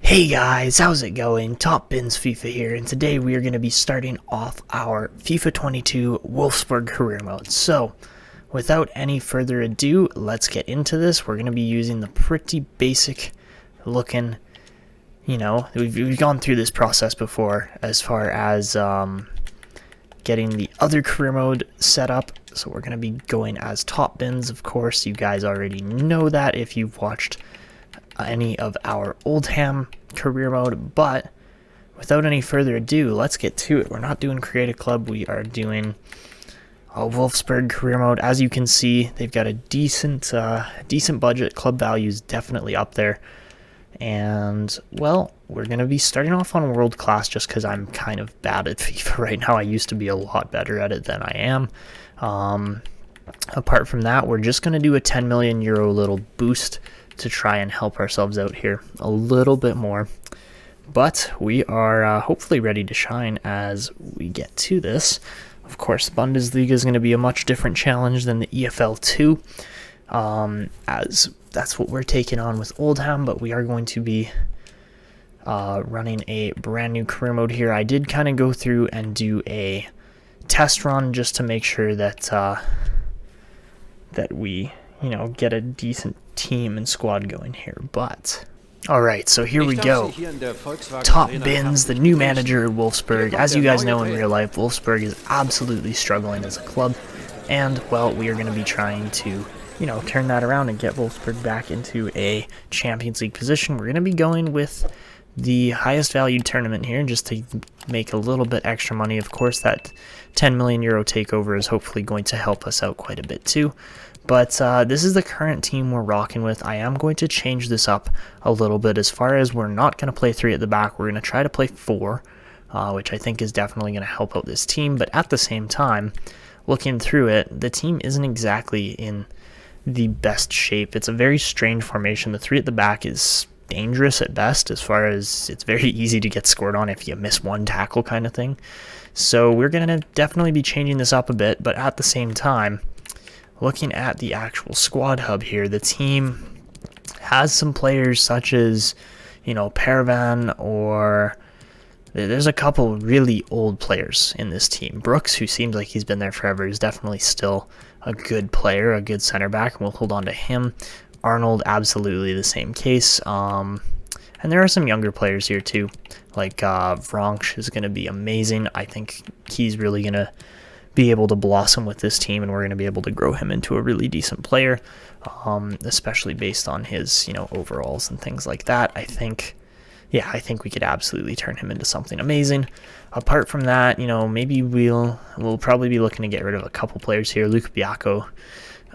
Hey guys, how's it going? Top Binz FIFA here, and today we are going to be starting off our FIFA 22 Wolfsburg career mode. So, without any further ado, let's get into this. We're going to be using the pretty basic looking, we've gone through this process before as far as getting the other career mode set up. So we're going to be going as Top Binz, of course. You guys already know that if you've watched any of our Oldham career mode, but without any further ado, let's get to it. We're not doing Creative Club, we are doing a Wolfsburg career mode. As you can see, they've got a decent budget. Club value is definitely up there, and well, we're going to be starting off on world class just because I'm kind of bad at FIFA right now. I used to be a lot better at it than I am. Apart from that, we're just going to do a 10 million euro little boost to try and help ourselves out here a little bit more. But we are hopefully ready to shine as we get to this. Of course, Bundesliga is going to be a much different challenge than the EFL 2, as that's what we're taking on with Oldham, but we are going to be running a brand new career mode here. I did kind of go through and do a test run just to make sure that that we get a decent team and squad going here. But alright, so here we go. Top Binz, the new manager at Wolfsburg. As you guys know, in real life, Wolfsburg is absolutely struggling as a club, and well, we are going to be trying to turn that around and get Wolfsburg back into a Champions League position. We're going to be going with the highest valued tournament here just to make a little bit extra money. Of course, that 10 million euro takeover is hopefully going to help us out quite a bit too. But this is the current team we're rocking with. I am going to change this up a little bit as far as we're not going to play 3 at the back. We're going to try to play 4, which I think is definitely going to help out this team. But at the same time, looking through it, the team isn't exactly in the best shape. It's a very strange formation. The 3 at the back is dangerous at best, as far as it's very easy to get scored on if you miss one tackle kind of thing. So we're going to definitely be changing this up a bit, but at the same time, looking at the actual squad hub here, the team has some players such as, Paravan, or there's a couple really old players in this team. Brooks, who seems like he's been there forever, is definitely still a good player, a good center back, and we'll hold on to him. Arnold, absolutely the same case. And there are some younger players here too, like Vronch is going to be amazing. I think he's really going to be able to blossom with this team, and we're going to be able to grow him into a really decent player, especially based on his overalls and things like that. I think we could absolutely turn him into something amazing. Apart from that, maybe we'll probably be looking to get rid of a couple players here. Luca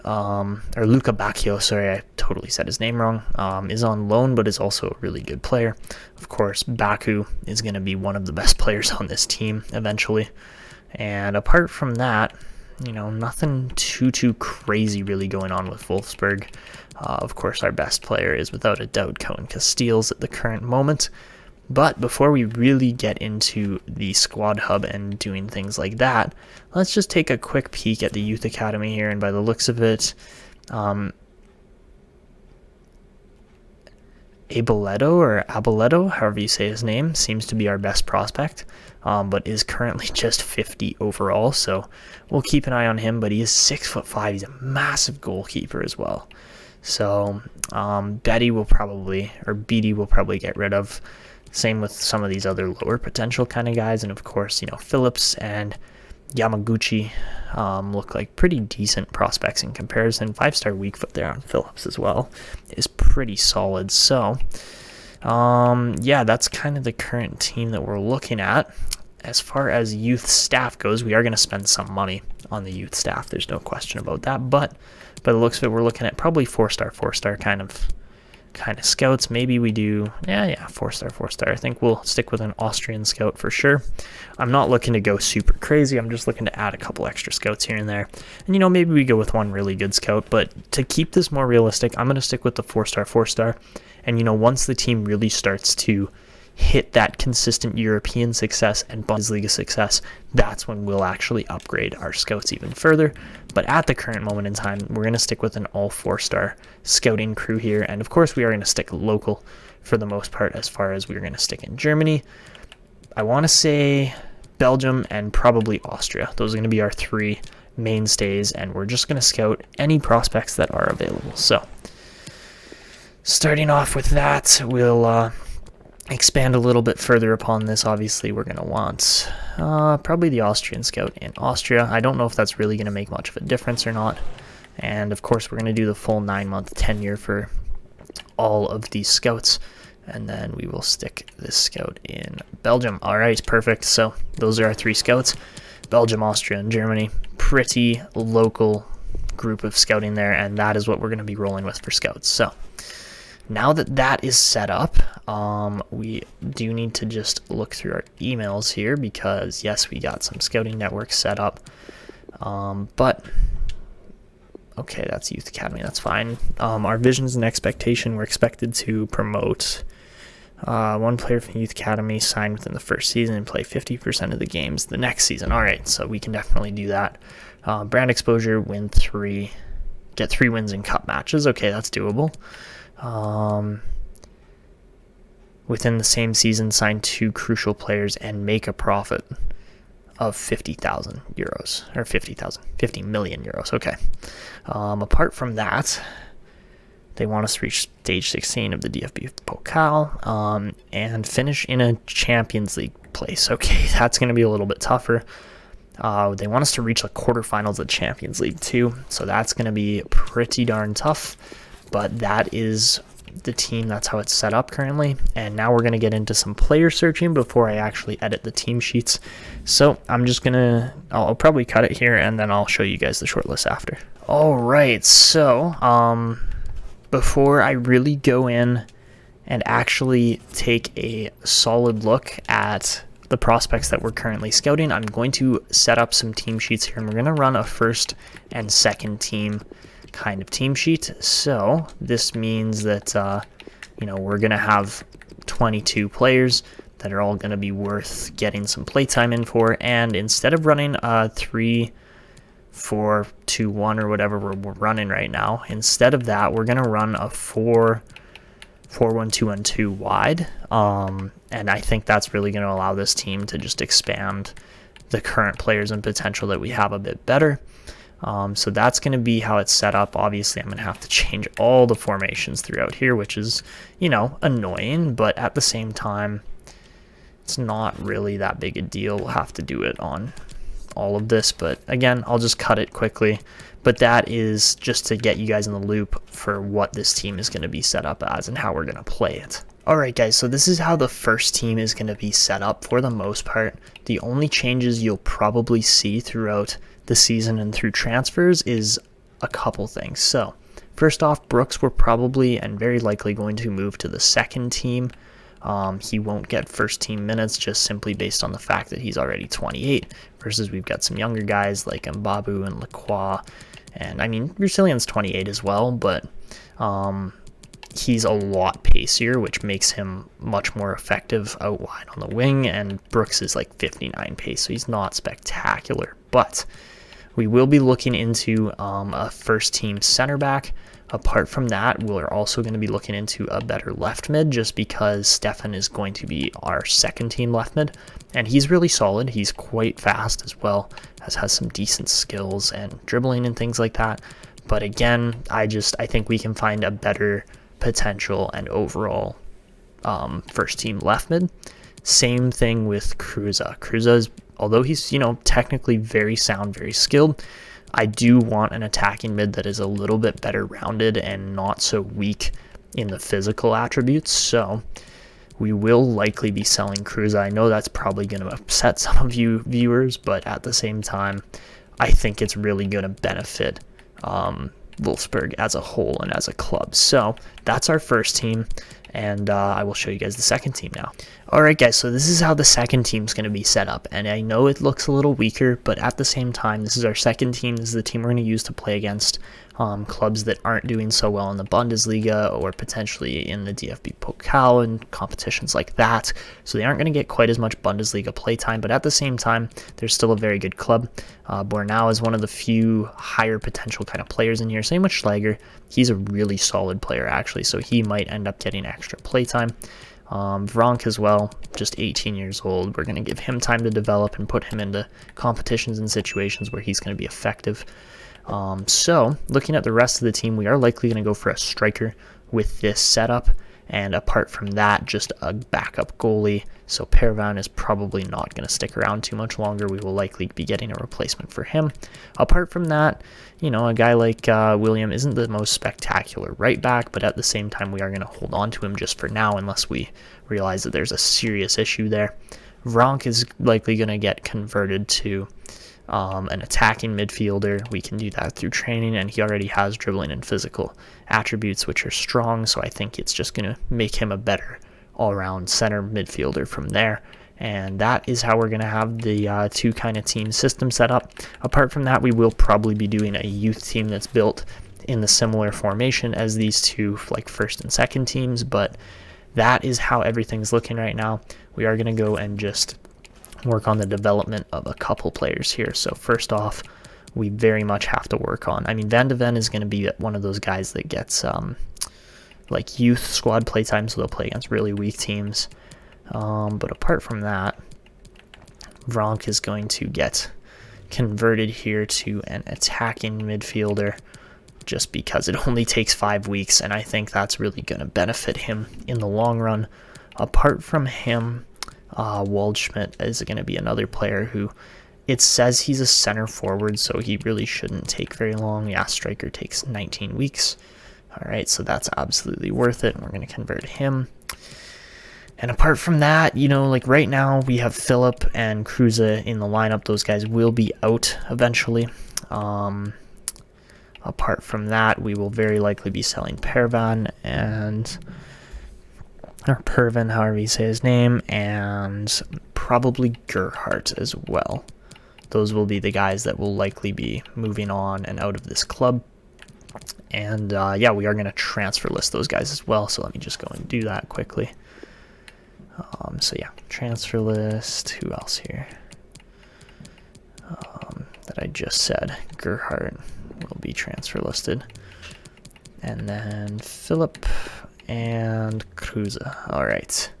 Bacchio, sorry, I totally said his name wrong, is on loan, but is also a really good player. Of course, Baku is going to be one of the best players on this team eventually. And apart from that, nothing too crazy really going on with Wolfsburg. Of course, our best player is without a doubt Cohen Casteels at the current moment. But before we really get into the squad hub and doing things like that, let's just take a quick peek at the youth academy here. And by the looks of it, Abeletto, however you say his name, seems to be our best prospect, but is currently just 50 overall, so we'll keep an eye on him. But he is 6'5". He's a massive goalkeeper as well. So BD will probably get rid of. Same with some of these other lower potential kind of guys, and of course, Phillips and Yamaguchi look like pretty decent prospects in comparison. 5-star weak foot there on Phillips as well is pretty solid. So that's kind of the current team that we're looking at. As far as youth staff goes, we are going to spend some money on the youth staff. There's no question about that. But by the looks of it, we're looking at probably 4-star kind of scouts. Maybe we do 4-star. I think we'll stick with an Austrian scout for sure. I'm not looking to go super crazy. I'm just looking to add a couple extra scouts here and there, and maybe we go with one really good scout. But to keep this more realistic, I'm going to stick with the 4-star. And once the team really starts to hit that consistent European success and Bundesliga success, that's when we'll actually upgrade our scouts even further. But at the current moment in time, we're going to stick with an all 4-star scouting crew here. And of course, we are going to stick local for the most part, as far as we're going to stick in Germany. I want to say Belgium and probably Austria. Those are going to be our 3 mainstays, and we're just going to scout any prospects that are available. So starting off with that, we'll expand a little bit further upon this. Obviously, we're going to want probably the Austrian scout in Austria. I don't know if that's really going to make much of a difference or not. And of course, we're going to do the full 9-month tenure for all of these scouts. And then we will stick this scout in Belgium. All right, perfect. So those are our 3 scouts: Belgium, Austria, and Germany. Pretty local group of scouting there, and that is what we're going to be rolling with for scouts. So now that that is set up, we do need to just look through our emails here, because yes, we got some scouting networks set up, but okay, that's Youth Academy, that's fine. Our visions and expectation, we're expected to promote 1 player from Youth Academy, sign within the first season, and play 50% of the games the next season. All right, so we can definitely do that. Brand exposure, get 3 wins in cup matches. Okay, that's doable. Within the same season, sign 2 crucial players and make a profit of 50,000 euros, or 50 million euros. Okay. Apart from that, they want us to reach stage 16 of the DFB Pokal, and finish in a Champions League place. Okay, that's going to be a little bit tougher. They want us to reach the quarterfinals of Champions League too, so that's going to be pretty darn tough. But that is the team. That's how it's set up currently. And now we're going to get into some player searching before I actually edit the team sheets. So I'm just going to, I'll probably cut it here, and then I'll show you guys the short list after. All right, so before I really go in and actually take a solid look at the prospects that we're currently scouting, I'm going to set up some team sheets here, and we're going to run a first and second team kind of team sheet. So this means that we're going to have 22 players that are all going to be worth getting some playtime in for. And instead of running a 3-4-2-1 or whatever we're running right now, instead of that, we're going to run a 4-1-2-1-2 wide. And I think that's really going to allow this team to just expand the current players and potential that we have a bit better. So that's going to be how it's set up. Obviously, I'm going to have to change all the formations throughout here, which is, annoying, but at the same time, it's not really that big a deal. We'll have to do it on all of this, but again, I'll just cut it quickly. But that is just to get you guys in the loop for what this team is going to be set up as and how we're going to play it. Alright guys, so this is how the first team is going to be set up for the most part. The only changes you'll probably see throughout the season and through transfers is a couple things. So first off, Brooks, we're probably and very likely going to move to the second team. He won't get first team minutes just simply based on the fact that he's already 28 versus we've got some younger guys like Mbabu and Lacroix, and I mean Rusilian's 28 as well, but he's a lot pacier, which makes him much more effective out wide on the wing, and Brooks is like 59 pace, so he's not spectacular. But we will be looking into a first team center back. Apart from that, we're also going to be looking into a better left mid, just because Stefan is going to be our second team left mid, and he's really solid. He's quite fast as well, has some decent skills and dribbling and things like that. But again, I think we can find a better potential and overall first team left mid. Same thing with Cruza. Cruza's, although he's technically very sound, very skilled, I do want an attacking mid that is a little bit better rounded and not so weak in the physical attributes. So we will likely be selling Cruza. I know that's probably going to upset some of you viewers, but at the same time, I think it's really going to benefit Wolfsburg as a whole and as a club. So that's our first team, and I will show you guys the second team now. Alright guys, so this is how the second team's going to be set up, and I know it looks a little weaker, but at the same time, this is our second team. This is the team we're going to use to play against clubs that aren't doing so well in the Bundesliga or potentially in the DFB Pokal and competitions like that. So they aren't going to get quite as much Bundesliga playtime, but at the same time, they're still a very good club. Bornau is one of the few higher potential kind of players in here. Same with Schläger. He's a really solid player, actually, so he might end up getting extra playtime. Vronk as well, just 18 years old. We're going to give him time to develop and put him into competitions and situations where he's going to be effective. So, looking at the rest of the team, we are likely going to go for a striker with this setup, and apart from that, just a backup goalie. So Pervan is probably not going to stick around too much longer. We will likely be getting a replacement for him. Apart from that, a guy like William isn't the most spectacular right back, but at the same time, we are going to hold on to him just for now unless we realize that there's a serious issue there. Vronk is likely going to get converted to an attacking midfielder. We can do that through training, and he already has dribbling and physical attributes which are strong, so I think it's just going to make him a better all-around center midfielder from there. And that is how we're going to have the two kind of team system set up. Apart from that, we will probably be doing a youth team that's built in the similar formation as these two like first and second teams, but that is how everything's looking right now. We are going to go and just work on the development of a couple players here. So first off, we very much have to work on, Van de Ven is going to be one of those guys that gets like youth squad playtime, so they'll play against really weak teams. But apart from that, Vronk is going to get converted here to an attacking midfielder just because it only takes 5 weeks, and I think that's really going to benefit him in the long run. Apart from him, Waldschmidt is going to be another player who it says he's a center forward, so he really shouldn't take very long. Yeah, striker takes 19 weeks. All right, so that's absolutely worth it. We're going to convert him. And apart from that, like right now we have Philip and Kruse in the lineup. Those guys will be out eventually. Apart from that, we will very likely be selling Pervan or Pervin, however you say his name, and probably Gerhardt as well. Those will be the guys that will likely be moving on and out of this club. And yeah, we are going to transfer list those guys as well, so let me just go and do that quickly. So yeah, transfer list. Who else here? That I just said. Gerhardt will be transfer listed. And then Philip and Kruse. All right.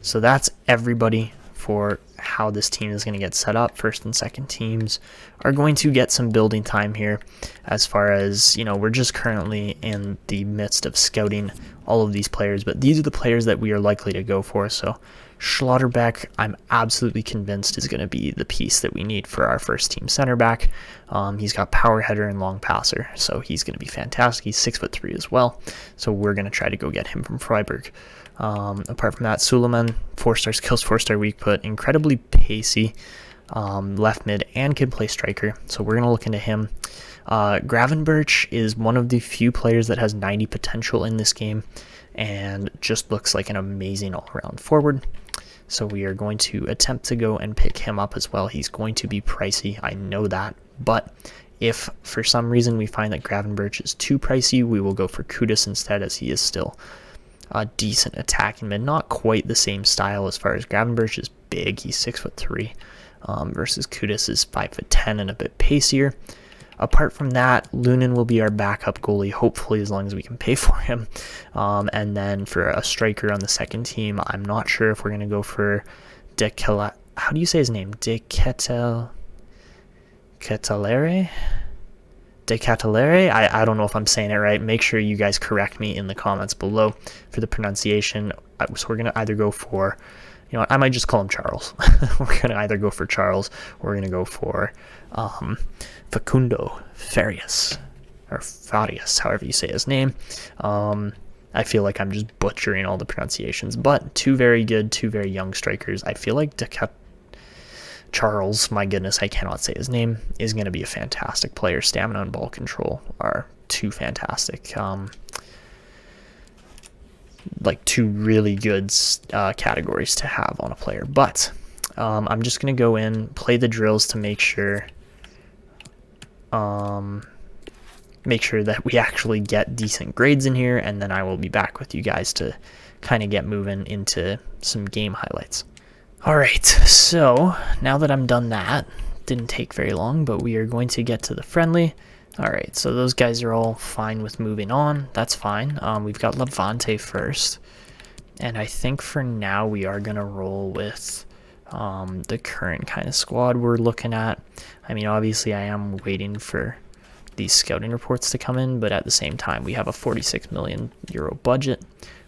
So that's everybody for how this team is going to get set up. First and second teams are going to get some building time here as far as, we're just currently in the midst of scouting all of these players, but these are the players that we are likely to go for. So Schlotterbeck, I'm absolutely convinced is going to be the piece that we need for our first team center back. He's got power header and long passer, so he's going to be fantastic. He's 6'3" as well, so we're going to try to go get him from Freiburg. Apart from that, Suleiman, 4-star skills, 4-star weak foot, incredibly pacey, left mid, and can play striker, so we're going to look into him. Gravenberch is one of the few players that has 90 potential in this game and just looks like an amazing all-around forward. So we are going to attempt to go and pick him up as well. He's going to be pricey, I know that, but if for some reason we find that Gravenberch is too pricey, we will go for Kudus instead, as he is still a decent attacking mid. Not quite the same style as far as Gravenberch is big. He's 6'3", versus Kudus is 5'10" and a bit pacier. Apart from that, Lunin will be our backup goalie, hopefully, as long as we can pay for him. And then for a striker on the second team, I'm not sure if we're going to go for how do you say his name? De Catalere? I don't know if I'm saying it right. Make sure you guys correct me in the comments below for the pronunciation. So we're going to either go for, I might just call him Charles. We're going to either go for Charles or we're going to go for Facundo Farias, or Farias, however you say his name. I feel like I'm just butchering all the pronunciations, but two very good, two very young strikers. I feel like Charles, my goodness, I cannot say his name, is going to be a fantastic player. Stamina and ball control are too fantastic. like two really good categories to have on a player. But I'm just going to go in, play the drills to make sure that we actually get decent grades in here, and then I will be back with you guys to kind of get moving into some game highlights. Alright, so now that I'm done that, didn't take very long, but we are going to get to the friendly. Alright, so those guys are all fine with moving on. That's fine. We've got Levante first, and I think for now we are going to roll with the current kind of squad we're looking at. I mean, obviously I am waiting for these scouting reports to come in, but at the same time we have a 46 million euro budget,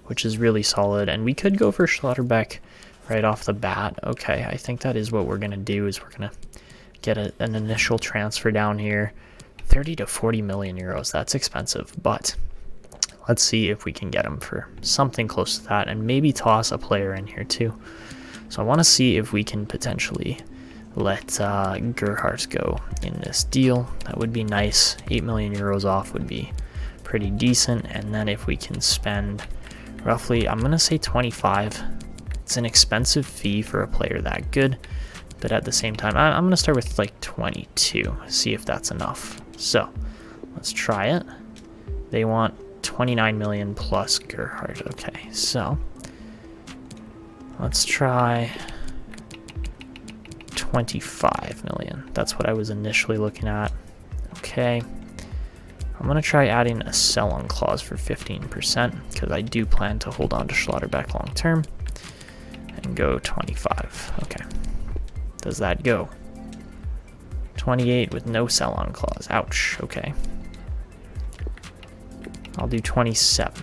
which is really solid, and we could go for Schlotterbeck right off the bat. Okay, I think that is what we're going to do, is we're going to get an initial transfer down here. 30 to 40 million euros, that's expensive, but let's see if we can get him for something close to that, and maybe toss a player in here too. So I want to see if we can potentially let Gerhardt go in this deal. That would be nice. 8 million euros off would be pretty decent, and then if we can spend roughly, I'm going to say 25. It's an expensive fee for a player that good, but at the same time, I'm going to start with like 22, see if that's enough. So let's try it. They want 29 million plus Gerhardt. Okay, so let's try 25 million. That's what I was initially looking at. Okay. I'm going to try adding a sell-on clause for 15%, because I do plan to hold on to Schlotterbeck long term, and go 25. Okay. Does that go? 28 with no sell-on clause. Ouch. Okay. I'll do 27.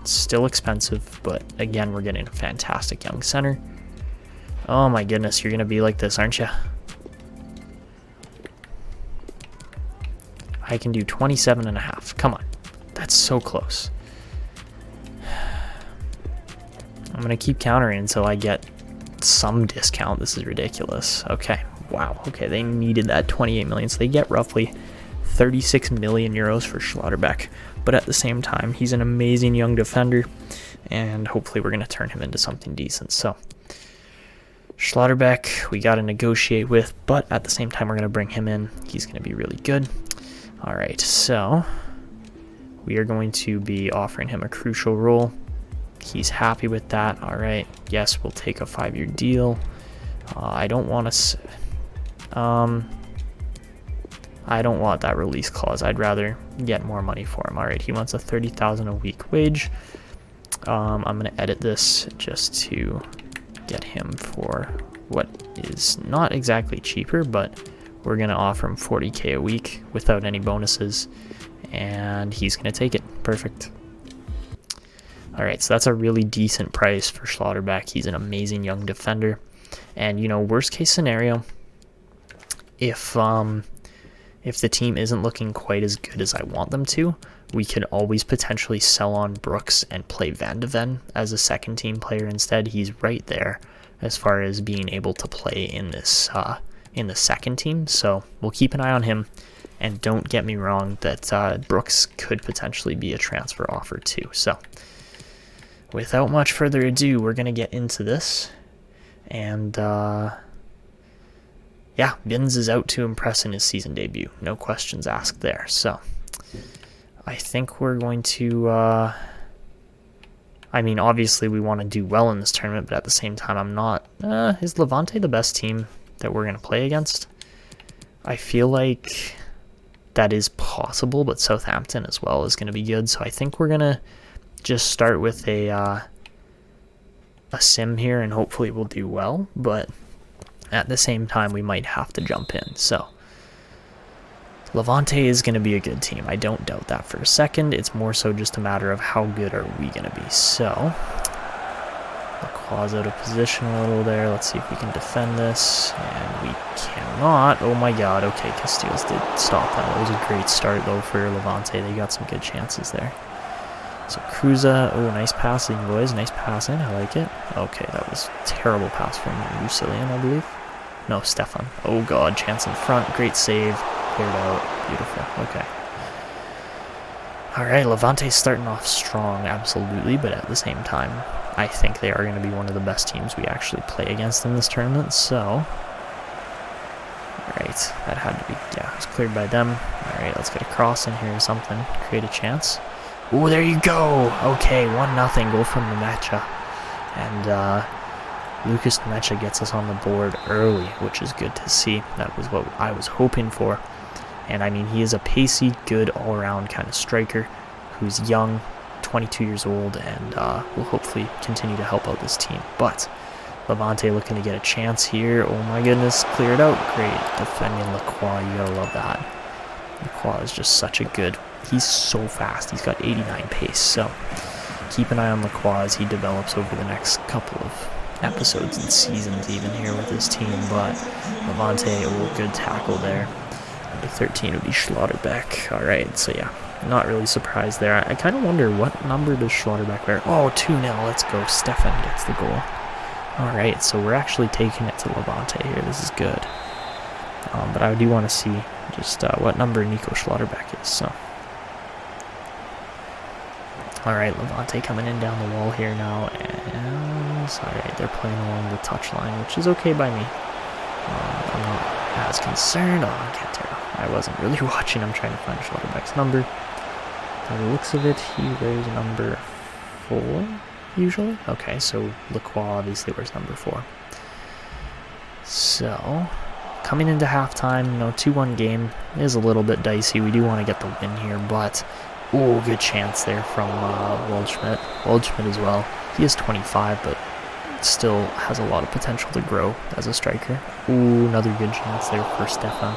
It's still expensive, but again, we're getting a fantastic young center. Oh my goodness, you're going to be like this, aren't you? I can do 27.5. Come on. That's so close. I'm going to keep countering until I get some discount. This is ridiculous. Okay. Wow. Okay, they needed that 28 million, so they get roughly 36 million euros for Schlotterbeck. But at the same time, he's an amazing young defender, and hopefully we're going to turn him into something decent. So Schlotterbeck, we got to negotiate with, but at the same time, we're going to bring him in. He's going to be really good. All right, so we are going to be offering him a crucial role. He's happy with that. All right, yes, we'll take a 5-year deal. I don't want to... I don't want that release clause. I'd rather get more money for him. All right, he wants a 30,000 a week wage. I'm going to edit this just to get him for what is not exactly cheaper, but we're going to offer him 40k a week without any bonuses, and he's going to take it. Perfect. All right, so that's a really decent price for Schlotterbeck. He's an amazing young defender. And, you know, worst case scenario, if the team isn't looking quite as good as I want them to, we could always potentially sell on Brooks and play Van de Ven as a second team player instead. He's right there as far as being able to play in this in the second team, so we'll keep an eye on him. And don't get me wrong, that Brooks could potentially be a transfer offer too. So without much further ado, we're going to get into this. And yeah, Binz is out to impress in his season debut. No questions asked there. So I think we're going to... I mean, obviously we want to do well in this tournament, but at the same time, I'm not... is Levante the best team that we're going to play against? I feel like that is possible, but Southampton as well is going to be good. So I think we're going to just start with a sim here, and hopefully we'll do well, but at the same time we might have to jump in. So Levante is going to be a good team. I don't doubt that for a second. It's more so just a matter of how good are we going to be. So claws out of position a little there. Let's see if we can defend this, and we cannot. Oh my god. Okay, Castiles did stop that. It was a great start though for Levante. They got some good chances there. So Cruza, oh, nice passing, boys. Nice passing. I like it. Okay, that was a terrible pass from Lucilian, I believe. No, Stefan. Oh, God. Chance in front. Great save. Cleared out. Beautiful. Okay. All right, Levante's starting off strong, absolutely, but at the same time, I think they are going to be one of the best teams we actually play against in this tournament, so... Alright, that had to be... Yeah, it was cleared by them. Alright, let's get a cross in here or something. Create a chance. Oh, there you go! Okay, 1-0 goal from Nemecha. And, Lucas Nemecha gets us on the board early, which is good to see. That was what I was hoping for. And, I mean, he is a pacey, good, all-around kind of striker who's young, 22 years old, and will hopefully continue to help out this team. But Levante looking to get a chance here. Oh my goodness, cleared out. Great defending Lacroix. You gotta love that. Lacroix is just such a good... He's so fast. He's got 89 pace. So keep an eye on Lacroix as he develops over the next couple of episodes and seasons even here with his team. But Levante, oh, good tackle there. Number 13 would be Schlotterbeck. All right, so yeah. Not really surprised there. I kind of wonder what number does Schlotterbeck wear. Oh, 2-0. Let's go. Stefan gets the goal. Alright, so we're actually taking it to Levante here. This is good. But I do want to see just what number Nico Schlotterbeck is. So, alright, Levante coming in down the wall here now. And alright, they're playing along the touchline, which is okay by me. I'm not as concerned. Oh, I can't tell. I wasn't really watching. I'm trying to find Schlotterbeck's number. By the looks of it, he wears number 4. Usually? Okay, so Lacroix obviously wears number 4. So, coming into halftime, 2-1 game is a little bit dicey. We do want to get the win here, but, oh, good chance there from Waldschmidt. Waldschmidt as well. He is 25, but still has a lot of potential to grow as a striker. Ooh, another good chance there for Stefan.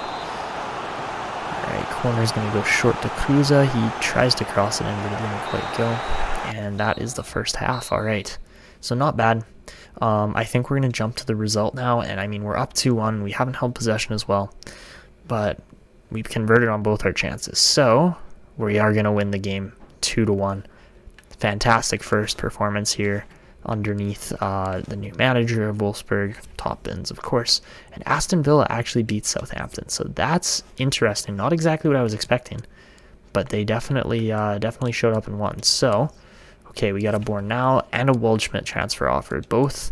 Alright, corner's going to go short to Cruza. He tries to cross it in, but it didn't quite go. And that is the first half. All right, so not bad. I think we're going to jump to the result now. And, I mean, we're up 2-1. We haven't held possession as well. But we've converted on both our chances. So we are going to win the game 2-1. Fantastic first performance here underneath the new manager of Wolfsburg, top Binz, of course. And Aston Villa actually beat Southampton. So that's interesting. Not exactly what I was expecting. But they definitely showed up and won. So... Okay, we got a Bornau and a Waldschmidt transfer offered. Both,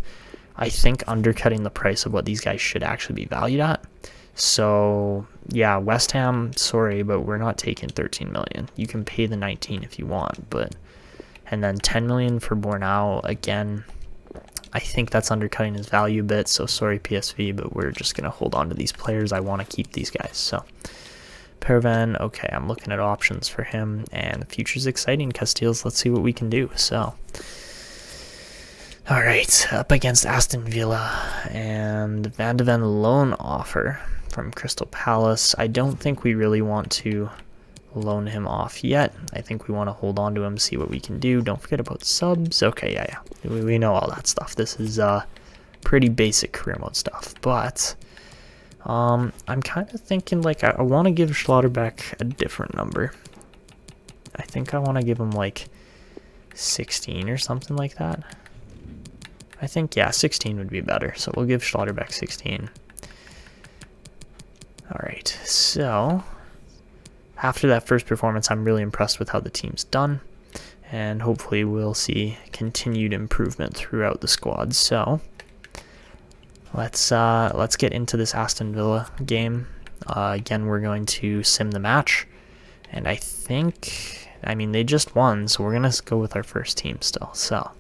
I think, undercutting the price of what these guys should actually be valued at. So, yeah, West Ham, sorry, but we're not taking 13 million. You can pay the 19 if you want, but... And then 10 million for Bornau, again, I think that's undercutting his value a bit. So, sorry, PSV, but we're just going to hold on to these players. I want to keep these guys, so... Pervan, okay, I'm looking at options for him, and the future's exciting, Castiles. Let's see what we can do. So, all right, up against Aston Villa, and Van de Ven loan offer from Crystal Palace. I don't think we really want to loan him off yet. I think we want to hold on to him, see what we can do. Don't forget about subs. Okay, yeah. We know all that stuff. This is pretty basic career mode stuff, but... I'm kind of thinking, like, I want to give Schlotterbeck a different number. I think I want to give him, like, 16 or something like that. I think, yeah, 16 would be better. So we'll give Schlotterbeck 16. Alright, so after that first performance, I'm really impressed with how the team's done. And hopefully we'll see continued improvement throughout the squad. So... Let's get into this Aston Villa game. Again, we're going to sim the match. And I think, I mean, they just won, so we're going to go with our first team still. So,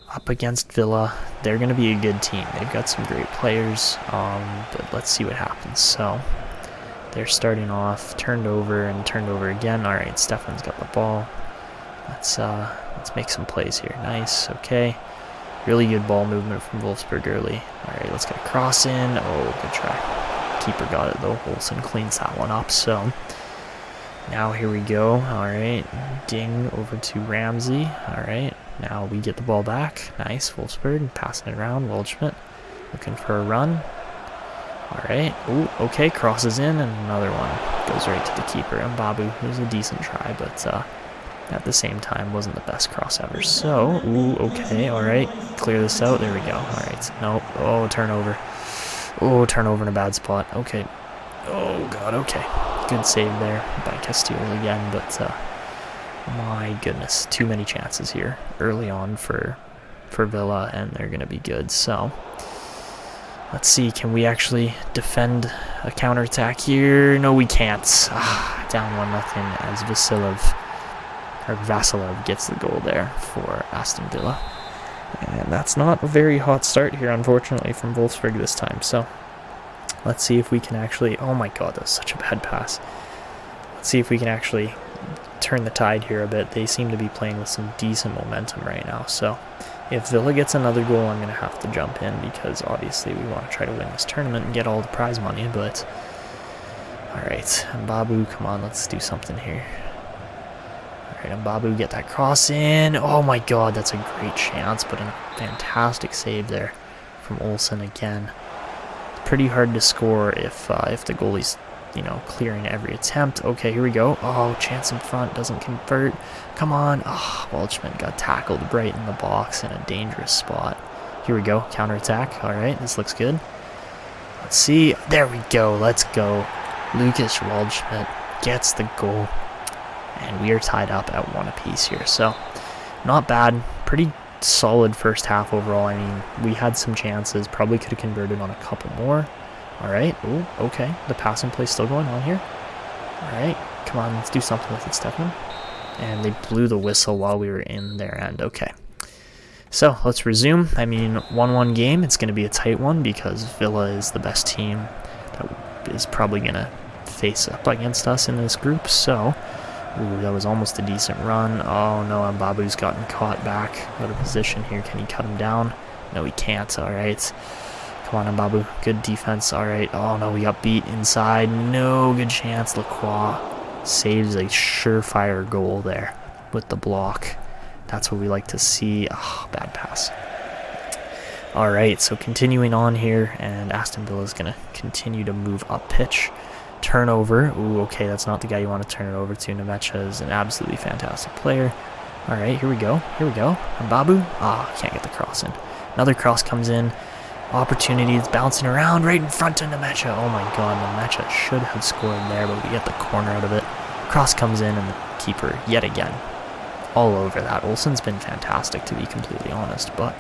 up against Villa, they're going to be a good team. They've got some great players, but let's see what happens. So, they're starting off, turned over again. All right, Stefan's got the ball. Let's make some plays here. Nice, okay. Really good ball movement from Wolfsburg early. All right, let's get a cross in. Oh, good try. Keeper got it, though. Olsen cleans that one up. So, now here we go. All right, ding over to Ramsey. All right, now we get the ball back. Nice, Wolfsburg. Passing it around. Waldschmidt looking for a run. All right. Ooh, okay, crosses in, and another one goes right to the keeper. And Babu, it was a decent try, but... at the same time, wasn't the best cross ever. So, ooh, okay, all right. Clear this out. There we go. All right. Nope. Oh, turnover. Oh, turnover in a bad spot. Okay. Oh, God, okay. good save there by Castile again, but my goodness, too many chances here early on for Villa, and they're going to be good. So let's see, can we actually defend a counterattack here? No, we can't. Down 1-0 as Vasilev gets the goal there for Aston Villa. And that's not a very hot start here, unfortunately, from Wolfsburg this time. So let's see if we can actually... Oh my god, that was such a bad pass. Let's see if we can actually turn the tide here a bit. They seem to be playing with some decent momentum right now. So if Villa gets another goal, I'm going to have to jump in because obviously we want to try to win this tournament and get all the prize money. But alright, Babu, come on, let's do something here. Alright, and Babu, get that cross in. Oh my god, that's a great chance, but a fantastic save there from Olsen again. It's pretty hard to score if the goalie's, you know, clearing every attempt. Okay, here we go. Oh, chance in front, doesn't convert. Come on. Oh, Waldschmidt got tackled right in the box in a dangerous spot. Here we go, counterattack. Alright, this looks good. Let's see. There we go, let's go. Lucas Waldschmidt gets the goal. And we are tied up at 1 apiece here. So, not bad. Pretty solid first half overall. I mean, we had some chances. Probably could have converted on a couple more. Alright. Oh, okay. The passing play still going on here. Alright. Come on, let's do something with it, Stefan. And they blew the whistle while we were in their end. Okay. So, let's resume. I mean, 1-1 game. It's going to be a tight one because Villa is the best team that is probably going to face up against us in this group. So... Ooh, that was almost a decent run. Oh no, Mbabu's gotten caught back out of position here. Can he cut him down? No, he can't. Alright. Come on, Mbabu. Good defense. Alright. Oh no, we got beat inside. No, good chance. Lacroix saves a surefire goal there with the block. That's what we like to see. Oh, bad pass. Alright, so continuing on here, and Aston Villa is going to continue to move up pitch. Turnover. Ooh, okay, that's not the guy you want to turn it over to. Nemecha is an absolutely fantastic player. Alright, here we go. Here we go. Mbabu. Can't get the cross in. Another cross comes in. Opportunity. It's bouncing around right in front of Nemecha. Oh my god, Nemecha should have scored there, but we get the corner out of it. Cross comes in, and the keeper, yet again, all over that. Olsen's been fantastic, to be completely honest, but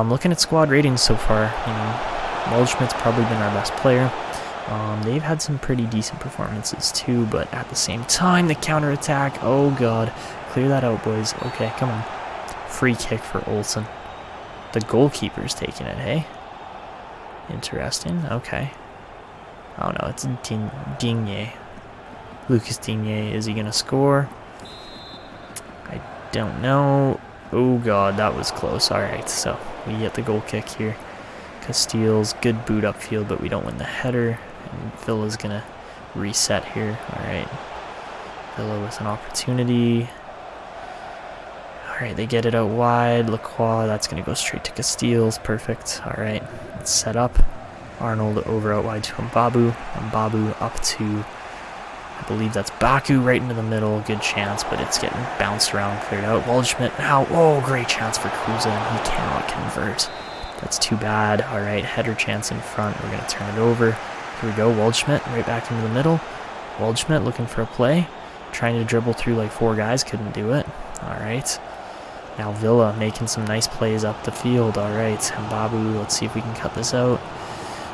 looking at squad ratings so far, you know, Waldschmidt's probably been our best player. They've had some pretty decent performances too, but at the same time, the counterattack, oh god. Clear that out, boys. Okay, come on. Free kick for Olsen. The goalkeeper's taking it, hey? Interesting, okay. Oh no, it's Digne. Lucas Digne, is he gonna score? I don't know. Oh god, that was close. Alright, so we get the goal kick here. Castile's good boot upfield, but we don't win the header. And Villa's gonna reset here. Alright. Villa with an opportunity. Alright, they get it out wide. Lacroix, that's gonna go straight to Castile's. Perfect. Alright, let's set up. Arnold over out wide to Mbabu. Mbabu up to, I believe that's Baku right into the middle. Good chance, but it's getting bounced around, cleared out. Waldschmidt now. Oh, great chance for Kruse, and he cannot convert. That's too bad. Alright, header chance in front. We're going to turn it over. Here we go. Waldschmidt right back into the middle. Waldschmidt looking for a play. Trying to dribble through like 4 guys. Couldn't do it. Alright. Now Villa making some nice plays up the field. Alright. Mbabu. Let's see if we can cut this out.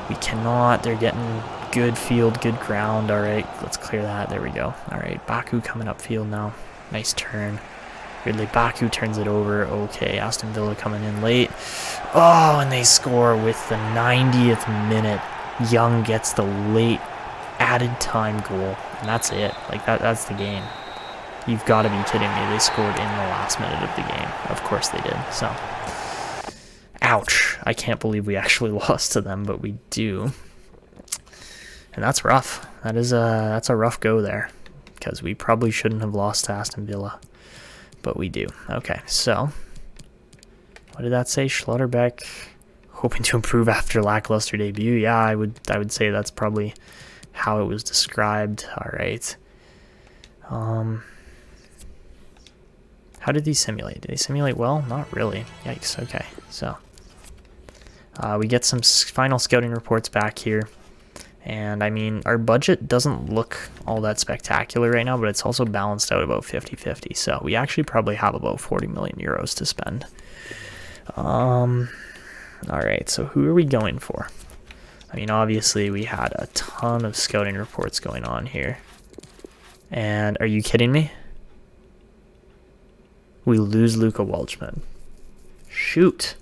We cannot. They're getting good field, good ground. Alright. Let's clear that. There we go. Alright. Baku coming upfield now. Nice turn. Ridley Baku turns it over. Okay, Aston Villa coming in late. Oh, and they score with the 90th minute. Young gets the late added time goal. And that's it. Like, that's the game. You've got to be kidding me. They scored in the last minute of the game. Of course they did. So, ouch. I can't believe we actually lost to them, but we do. And that's rough. That's a rough go there. Because we probably shouldn't have lost to Aston Villa. But we do. Okay, so what did that say? Schlotterbeck hoping to improve after lackluster debut. Yeah, I would say that's probably how it was described. All right. How did these simulate? Did they simulate well? Not really. Yikes. Okay, so we get some final scouting reports back here, And I mean, our budget doesn't look all that spectacular right now, but it's also balanced out about 50-50. So we actually probably have about 40 million euros to spend. All right, so who are we going for? I mean, obviously we had a ton of scouting reports going on here. And are you kidding me? We lose Luka Waldschmidt. Shoot.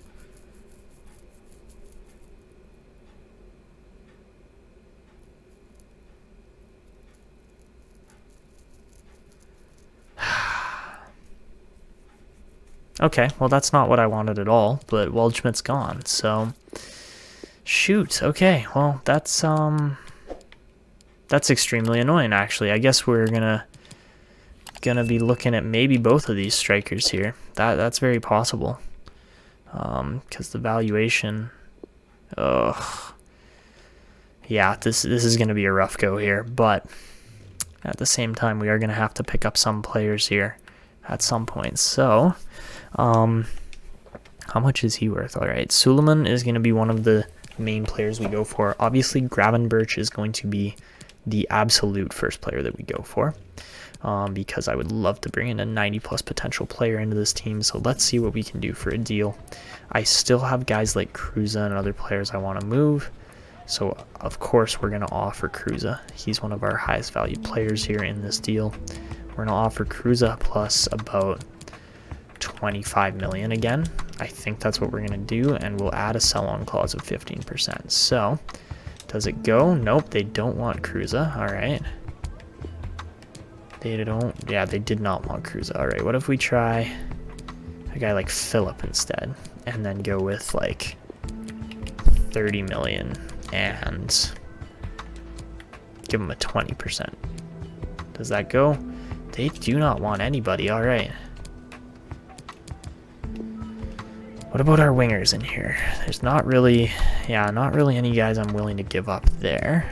Okay, well that's not what I wanted at all, but Waldschmidt's gone, so shoot. Okay, well that's extremely annoying actually. I guess we're gonna be looking at maybe both of these strikers here. That's very possible. Because the valuation, yeah, this is gonna be a rough go here, but at the same time we are gonna have to pick up some players here at some point. So how much is he worth? All right, Suleiman is going to be one of the main players we go for. Obviously, Gravenberch is going to be the absolute first player that we go for, because I would love to bring in a 90-plus potential player into this team. So let's see what we can do for a deal. I still have guys like Kruse and other players I want to move. So, of course, we're going to offer Kruse. He's one of our highest valued players here in this deal. We're going to offer Kruse plus about 25 million again. I think that's what we're going to do, and we'll add a sell-on clause of 15%. So, does it go? Nope, they don't want Kruse. All right. They don't, yeah, they did not want Kruse. All right, what if we try a guy like Philip instead, and then go with like 30 million and give him a 20%. Does that go? They do not want anybody. All right. What about our wingers in here? There's not really any guys I'm willing to give up there.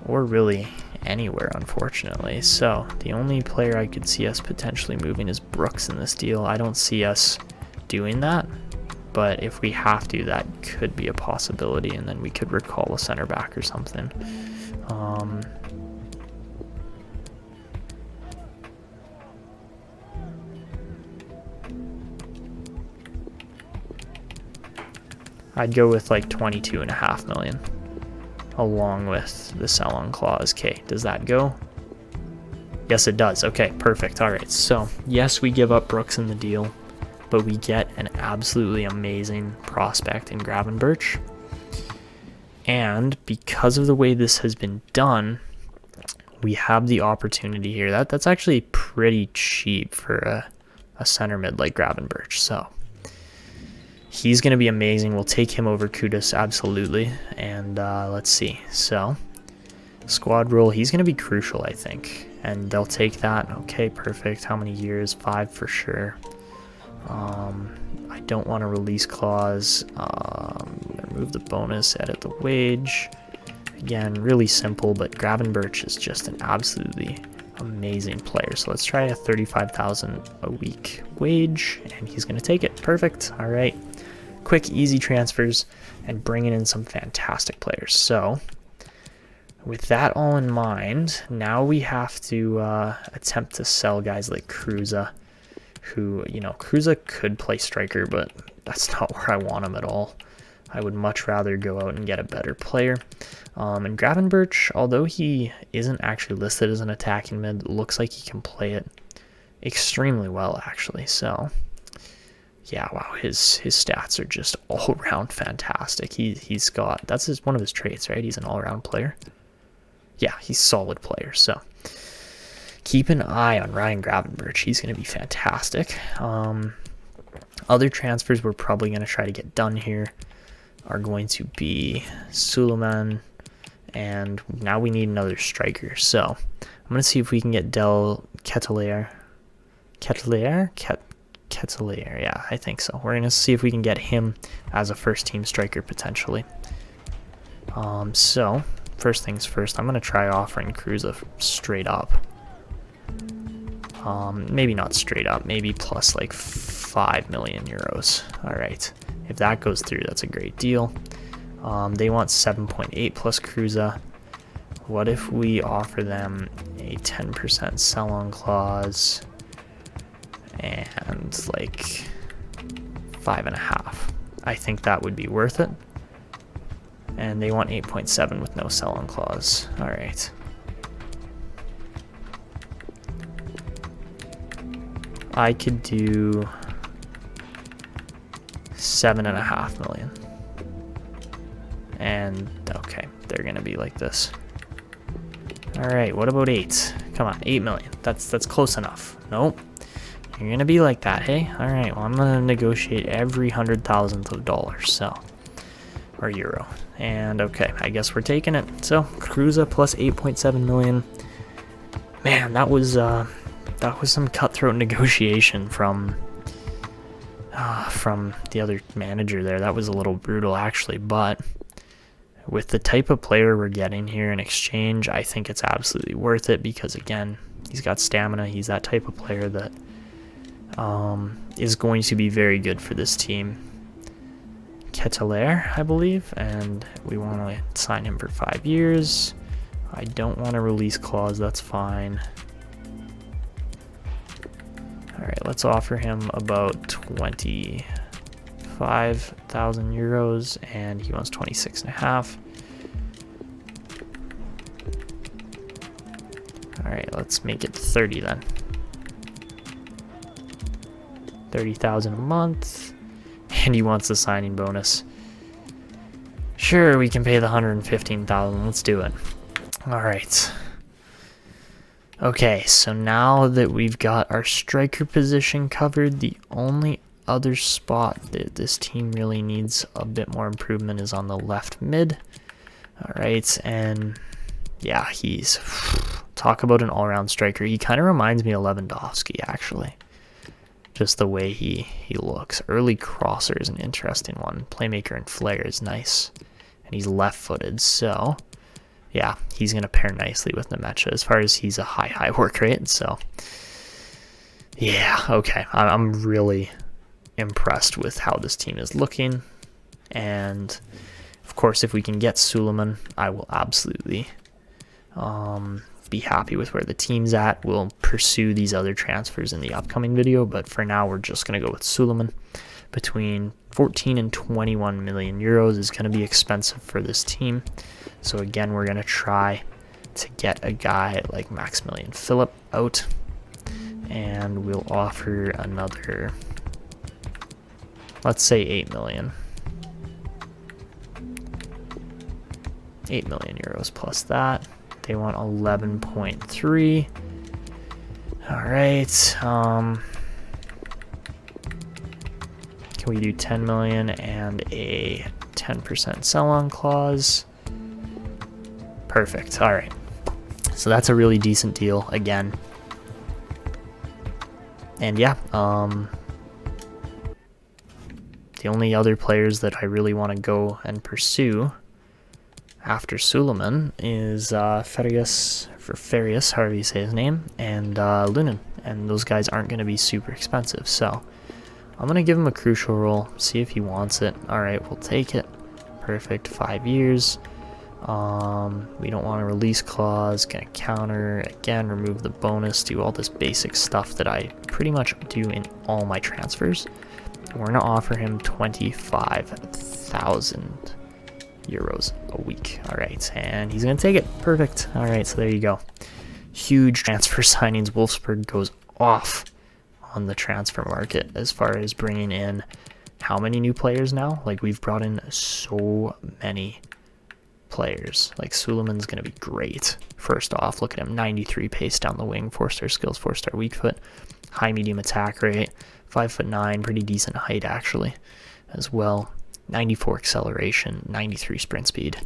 Or really anywhere, unfortunately. So, the only player I could see us potentially moving is Brooks in this deal. I don't see us doing that, but if we have to, that could be a possibility, and then we could recall a center back or something. I'd go with like 22.5 million along with the sell-on clause. Okay, does that go? Yes, it does. Okay, perfect. All right, so yes, we give up Brooks in the deal, but we get an absolutely amazing prospect in Gravenberch. And because of the way this has been done, we have the opportunity here. That's actually pretty cheap for a center mid like Gravenberch. So he's going to be amazing. We'll take him over Kudus, absolutely. And let's see. So, squad role, he's going to be crucial, I think. And they'll take that. Okay, perfect. How many years? 5 for sure. I don't want a release clause. Remove the bonus, edit the wage. Again, really simple, but Gravenberch is just an absolutely amazing player. So let's try a 35,000 a week wage, and he's going to take it. Perfect. All right. Quick, easy transfers and bringing in some fantastic players. So with that all in mind, now we have to attempt to sell guys like Kruse, who, you know, Kruse could play striker, but that's not where I want him at all. I would much rather go out and get a better player. And Gravenberch, although he isn't actually listed as an attacking mid, looks like he can play it extremely well, actually. So yeah, wow, his stats are just all around fantastic. He's got, that's one of his traits, right? He's an all around player. Yeah, he's a solid player. So keep an eye on Ryan Gravenberch. He's going to be fantastic. Other transfers we're probably going to try to get done here are going to be Suleiman, and now we need another striker. So I'm going to see if we can get Del Ketelaere. Ketelaere, yeah, I think so. We're going to see if we can get him as a first-team striker, potentially. So, first things first, I'm going to try offering Kruse straight up. Maybe not straight up, maybe plus like 5 million euros. All right, if that goes through, that's a great deal. They want 7.8 plus Cruza. What if we offer them a 10% sell-on clause and like 5.5? I think that would be worth it. And they want 8.7 with no sell-on clause. All right. I could do 7.5 million. And okay, they're gonna be like this. All right, what about 8? Come on, 8 million. That's close enough. Nope. You're gonna be like that, hey? All right, well, I'm gonna negotiate every 100,000th of dollars, so, or euro. And okay, I guess we're taking it. So Cruza plus 8.7 million. Man, that was some cutthroat negotiation from the other manager there. That was a little brutal, actually, but with the type of player we're getting here in exchange, I think it's absolutely worth it because, again, he's got stamina. He's that type of player that is going to be very good for this team. Ketelaere, I believe, and we want to sign him for 5 years. I don't want a release clause. That's fine. All right, let's offer him about 25,000 euros, and he wants 26.5. All right, let's make it 30 then. 30,000 a month, and he wants the signing bonus. Sure, we can pay the 115,000. Let's do it. All right. Okay, so now that we've got our striker position covered, the only other spot that this team really needs a bit more improvement is on the left mid. All right, and yeah, he's talk about an all-around striker. He kind of reminds me of Lewandowski, actually. Just the way he looks. Early crosser is an interesting one. Playmaker and flair is nice, and he's left-footed, so yeah, he's going to pair nicely with Nemecha as far as he's a high work rate. So, yeah, okay. I'm really impressed with how this team is looking. And, of course, if we can get Suleiman, I will absolutely be happy with where the team's at. We'll pursue these other transfers in the upcoming video. But for now, we're just going to go with Suleiman. Between 14 and 21 million euros is going to be expensive for this team. So again, we're going to try to get a guy like Maximilian Philipp out, and we'll offer another, let's say 8 million. 8 million euros plus that. They want 11.3. All right. Can we do 10 million and a 10% sell-on clause? Perfect. All right. So that's a really decent deal again. And yeah, the only other players that I really want to go and pursue after Suleiman is Farias, however you say his name, and Lunin. And those guys aren't going to be super expensive. So I'm going to give him a crucial role, see if he wants it. All right, we'll take it. Perfect. 5 years. We don't want a release clause, gonna counter, again, remove the bonus, do all this basic stuff that I pretty much do in all my transfers. We're gonna offer him 25,000 euros a week. All right, and he's gonna take it. Perfect. All right, so there you go. Huge transfer signings. Wolfsburg goes off on the transfer market as far as bringing in how many new players now? Like, we've brought in so many players. Like, Suleiman's going to be great. First off, look at him. 93 pace down the wing, 4-star skills, 4-star weak foot, high medium attack rate, 5'9", pretty decent height actually as well. 94 acceleration, 93 sprint speed.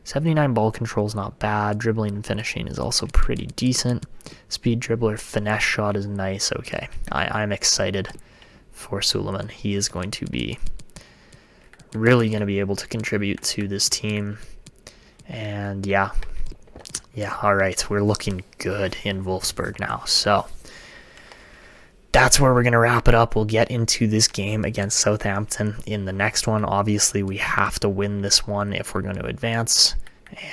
79 ball control is not bad. Dribbling and finishing is also pretty decent. Speed dribbler, finesse shot is nice. Okay, I'm excited for Suleiman. He is going to be really going to be able to contribute to this team. And yeah, all right, we're looking good in Wolfsburg now. So that's where we're going to wrap it up. We'll get into this game against Southampton in the next one. Obviously, we have to win this one if we're going to advance.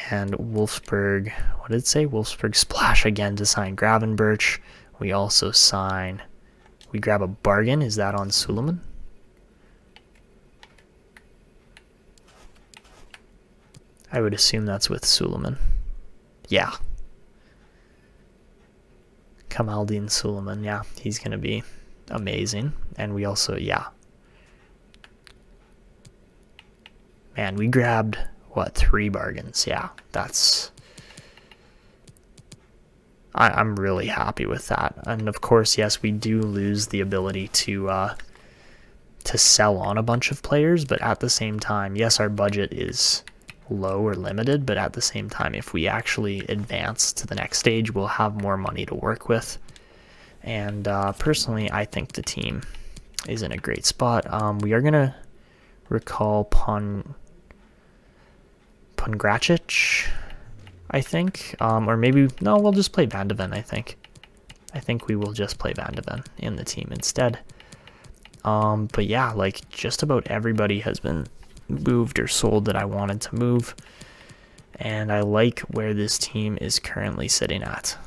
And Wolfsburg, what did it say? Wolfsburg splash again to sign Gravenberch. We also sign, we grab a bargain. Is that on Suleiman? I would assume that's with Suleiman. Yeah. Kamaldeen Suleiman, yeah, he's going to be amazing. And we also, yeah. Man, we grabbed, what, 3 bargains? Yeah, that's... I'm really happy with that. And of course, yes, we do lose the ability to sell on a bunch of players, but at the same time, yes, our budget is low or limited, but at the same time, if we actually advance to the next stage, we'll have more money to work with. And personally, I think the team is in a great spot. We are going to recall Pongracic, I think, or maybe, no, we'll just play Van de Ven, I think. I think we will just play Van de Ven in the team instead. But yeah, like, just about everybody has been moved or sold that I wanted to move, and I like where this team is currently sitting at.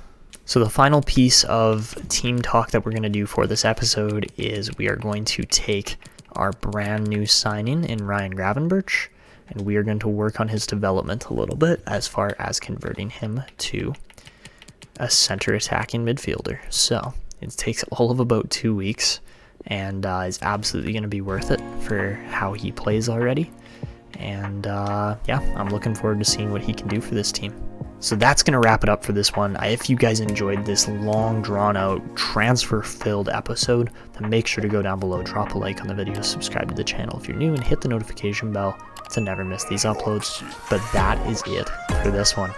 So the final piece of team talk that we're going to do for this episode is we are going to take our brand new signing in Ryan Gravenberch, and we are going to work on his development a little bit as far as converting him to a center attacking midfielder. So it takes all of about 2 weeks, and is absolutely going to be worth it for how he plays already. And yeah, I'm looking forward to seeing what he can do for this team. So that's going to wrap it up for this one. If you guys enjoyed this long, drawn-out, transfer-filled episode, then make sure to go down below, drop a like on the video, subscribe to the channel if you're new, and hit the notification bell to never miss these uploads. But that is it for this one.